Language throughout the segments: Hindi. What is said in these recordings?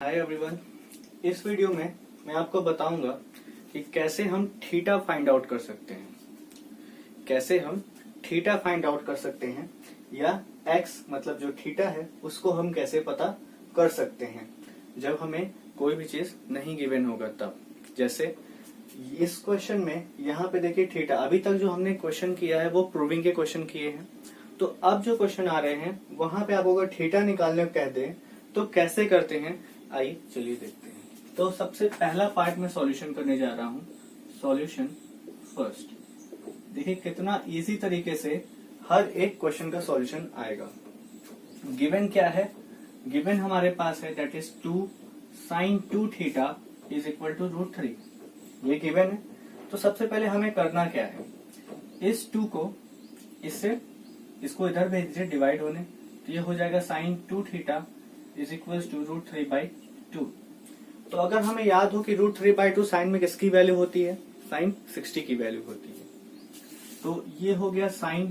Hi everyone. इस वीडियो में मैं आपको बताऊंगा कि कैसे हम थीटा फाइंड आउट कर सकते हैं, या एक्स मतलब जो थीटा है उसको हम कैसे पता कर सकते हैं जब हमें कोई भी चीज नहीं गिवन होगा तब। जैसे इस क्वेश्चन में यहाँ पे देखिए थीटा, अभी तक जो हमने क्वेश्चन किया है वो प्रूविंग के क्वेश्चन किए हैं, तो अब जो क्वेश्चन आ रहे हैं वहां पे आपको अगर थीटा निकालने को कह दें तो कैसे करते हैं, आइए चलिए देखते हैं। तो सबसे पहला पार्ट में सॉल्यूशन करने जा रहा हूं, सॉल्यूशन फर्स्ट। देखिए कितना इजी तरीके से हर एक क्वेश्चन का सॉल्यूशन आएगा। गिवन क्या है, गिवन हमारे पास है that is 2 sin 2 theta is equal to √3। ये गिवन है। तो सबसे पहले हमें करना क्या है, इस 2 को इसको इधर भेज दीजिए डिवाइड होने, तो ये हो जाएगा sin 2 theta is equal to √3/2। तो अगर हमें याद हो कि √3/2 साइन में किसकी वैल्यू होती है, sin 60 की वैल्यू होती है। तो ये हो गया sin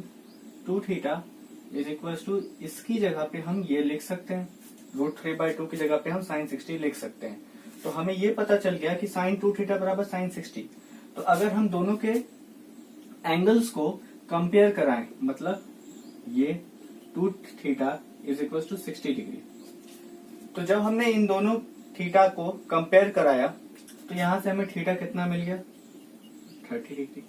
2 theta is equal to, इसकी जगह पे हम ये लिख सकते हैं, √3/2 की जगह पे हम sin 60 लिख सकते हैं। तो हमें ये पता चल गया कि sin 2 थीटा बराबर sin 60। तो अगर हम दोनों के एंगल्स को कंपेयर कराएं, मतलब ये 2 theta is equal to 60 degree, तो जब हमने इन दोनों थीटा को कंपेयर कराया तो यहां से हमें थीटा कितना मिल गया, 30 डिग्री।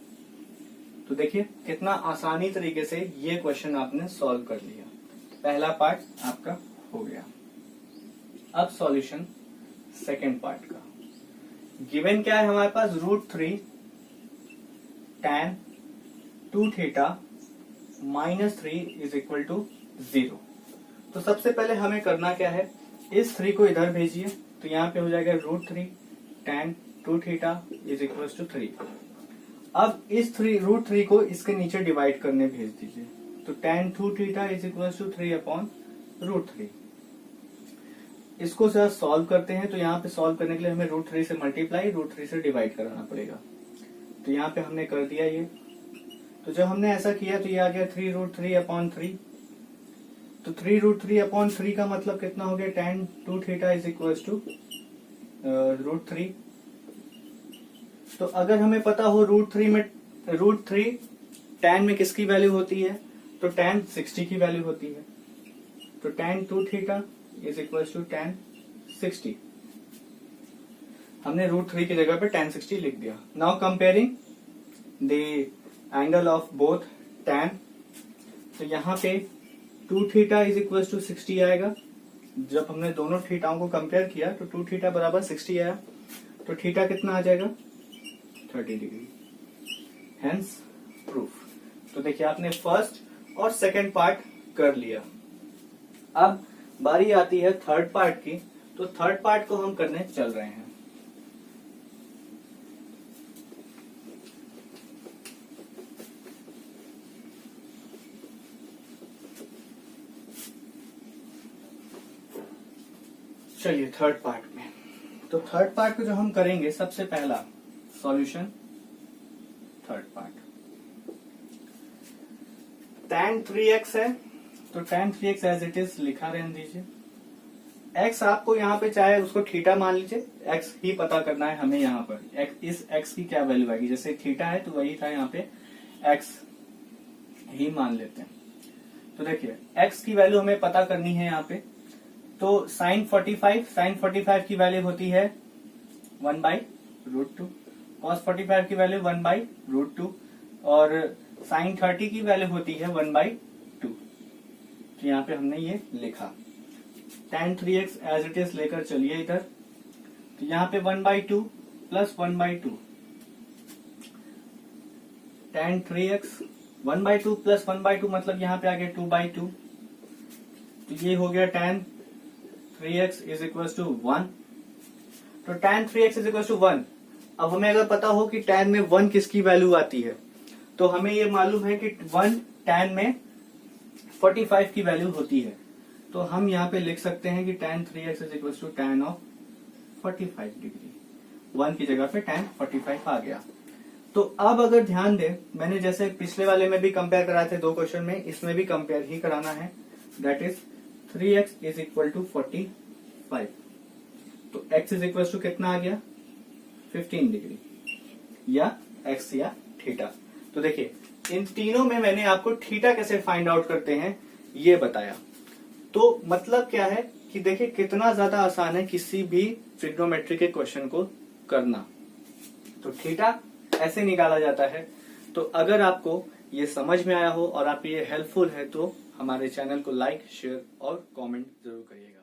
तो देखिए कितना आसानी तरीके से ये क्वेश्चन आपने सॉल्व कर लिया। पहला पार्ट आपका हो गया। अब सॉल्यूशन सेकेंड पार्ट का। गिवन क्या है हमारे पास, √3 tan 2 theta -3 is equal to 0। तो सबसे पहले हमें करना क्या है, इस 3 को इधर भेजिए, तो यहाँ पे हो जाएगा √3 tan 2 theta is equal to 3। अब इस √3 को इसके नीचे डिवाइड करने भेज दीजिए, तो tan 2 theta is equal to 3/√3। इसको जरा सॉल्व करते हैं, तो यहाँ पे सॉल्व करने के लिए हमें √3 से मल्टीप्लाई, √3 से डिवाइड कराना पड़ेगा। तो यहाँ पे हमने कर दिया ये। तो जब हमने ऐसा किया तो ये आ गया 3√3/3। तो 3√3/3 का मतलब कितना हो गया, tan 2 theta is equal to √3। तो अगर हमें पता हो √3 tan में किसकी वैल्यू होती है, तो tan 60 की वैल्यू होती है। तो tan 2 theta is equal to tan 60। हमने √3 की जगह पे tan 60 लिख दिया। Now comparing the angle of both tan, तो यहाँ पे 2 थीटा इज इक्वल टू 60 आएगा। जब हमने दोनों थीटाओं को कंपेयर किया तो 2 थीटा बराबर 60 आया, तो थीटा कितना आ जाएगा, 30 डिग्री। Hence proof. तो देखिए आपने फर्स्ट और सेकेंड पार्ट कर लिया। अब बारी आती है थर्ड पार्ट की। तो थर्ड पार्ट को हम करने चल रहे हैं। चलिए थर्ड पार्ट में। तो थर्ड पार्ट को जो हम करेंगे, सबसे पहला solution third part, tan 3x है, तो tan 3x as it is लिखा रहने दीजिए। x आपको यहाँ पे चाहे उसको थीटा मान लीजिए, x ही पता करना है हमें। यहाँ पर इस x की क्या वैल्यू आएगी, जैसे थीटा है तो वही था, यहाँ पे x ही मान लेते हैं। तो देखिए x की वैल्यू हमें पता करनी है यहाँ पे। तो sin 45 की वैल्यू होती है 1/√2, cos 45 की वैल्यू 1/√2, और sin 30 की वैल्यू होती है 1/2। तो यहाँ पे हमने ये लिखा। tan 3x as it is लेकर चलिए इधर, तो यहाँ पे 1/2 प्लस 1/2, tan 3x 1/2 प्लस 1/2 मतलब यहाँ पे आ गया 2/2। तो ये हो गया tan 3x is equal to 1। तो tan 3x is equal to 1। अब हमें अगर पता हो कि tan में 1 किसकी वैल्यू आती है, तो हमें ये मालूम है कि 1 tan में 45 की वैल्यू होती है। तो हम यहाँ पे लिख सकते हैं कि tan 3x is equal to tan of 45 degree. 1 की जगह पे tan 45 आ गया। तो अब अगर ध्यान दें, मैंने जैसे पिछले वाले में भी कंपेयर कराए थे 2 क्वेश्चन में, इसमें भी कंपेयर ही कराना है। That is 3x is equal to 45। x is equal to कितना आ गया 15 डिग्री या x या थीटा। तो देखिए इन तीनों में मैंने आपको थीटा कैसे फाइंड आउट करते हैं ये बताया। तो मतलब क्या है कि देखिए कितना ज्यादा आसान है किसी भी ट्रिग्नोमेट्री के क्वेश्चन को करना। तो थीटा ऐसे निकाला जाता है। तो अगर आपको ये समझ में आया हो और आप ये हेल्पफुल है तो हमारे चैनल को लाइक शेयर और कमेंट जरूर करिएगा।